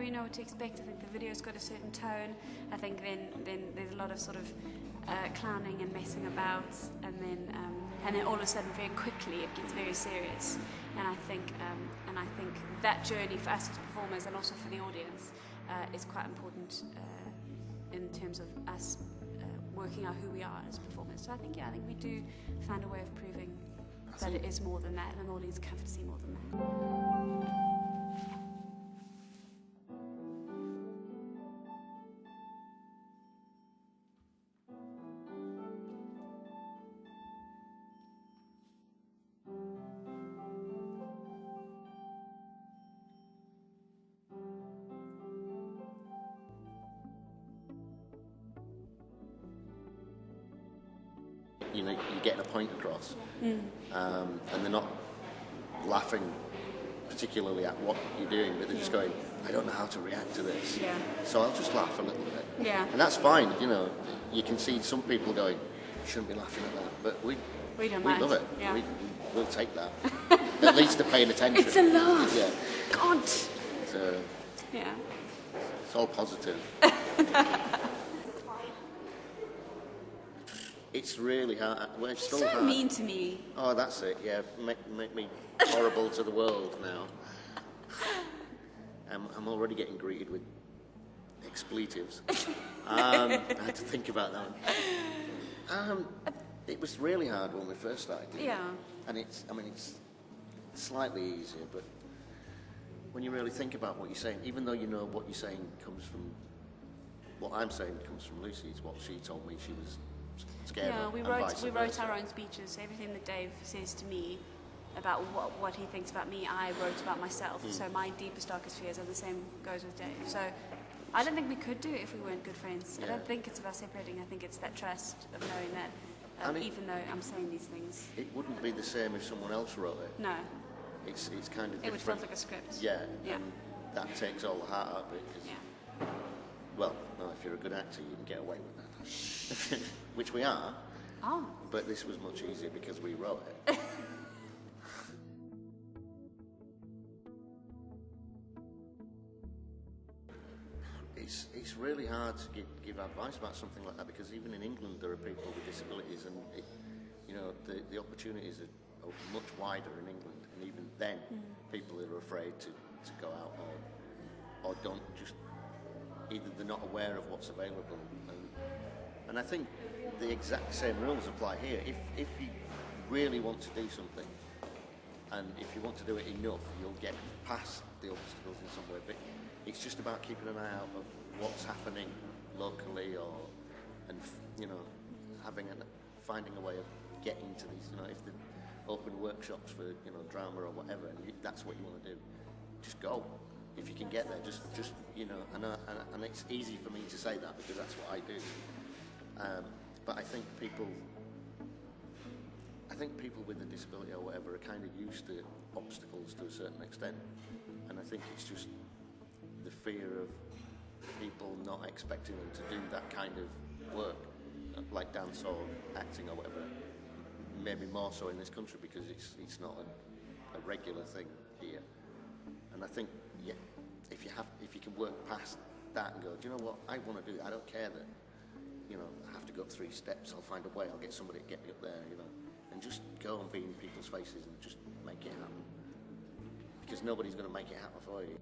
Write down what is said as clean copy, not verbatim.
really know what to expect. I think the video's got a certain tone. I think then there's a lot of sort of clowning and messing about, and then all of a sudden, very quickly, it gets very serious. And I think that journey for us as performers and also for the audience is quite important in terms of us working out who we are as performers. So I think we do find a way of proving that it is more than that, and an audience can see more than that. You know, you're getting a point across, and they're not laughing particularly at what you're doing, but they're just going, I don't know how to react to this, so I'll just laugh a little bit. And that's fine, you know. You can see some people going, you shouldn't be laughing at that, but we love it. We'll take that. At least they're paying attention. It's a laugh. Yeah. God. So, it's all positive. It's really hard. Well, it's still so hard. Mean to me. Oh, that's it. Yeah, make me horrible to the world now. I'm already getting greeted with expletives. I had to think about that one. It was really hard when we first started. And it's slightly easier, but when you really think about what you're saying, even though you know what you're saying comes from, what I'm saying comes from Lucy, it's what she told me she was scared of. We wrote our own speeches. Everything that Dave says to me about what he thinks about me, I wrote about myself. So my deepest, darkest fears are the same goes with Dave. So I don't think we could do it if we weren't good friends. I don't think it's about separating. I think it's that trust of knowing that even though I'm saying these things, it wouldn't be the same if someone else wrote it. No. It's kind of different. It would feel like a script. Yeah. And that takes all the heart out of it. Well, no, if you're a good actor, you can get away with that. Which we are. Oh. But this was much easier because we wrote it. It's really hard to give advice about something like that, because even in England there are people with disabilities, and the opportunities are much wider in England, and even then people are afraid to go out or don't, just either they're not aware of what's available, and I think the exact same rules apply here. If you really want to do something, and if you want to do it enough, you'll get past the obstacles in some way, but it's just about keeping an eye out of what's happening locally, finding a way of getting to these. If they open workshops for drama or whatever, and that's what you want to do, just go. If you can get there, just and it's easy for me to say that because that's what I do. But I think people with a disability or whatever are kind of used to obstacles to a certain extent, and I think it's just the fear of people not expecting them to do that kind of work, like dance or acting or whatever. Maybe more so in this country because it's not a regular thing here. And I think if you can work past that and go, do you know what, I want to do that. I don't care that I have to go up 3 steps. I'll find a way. I'll get somebody to get me up there. And just go and be in people's faces and just make it happen, because nobody's going to make it happen for you.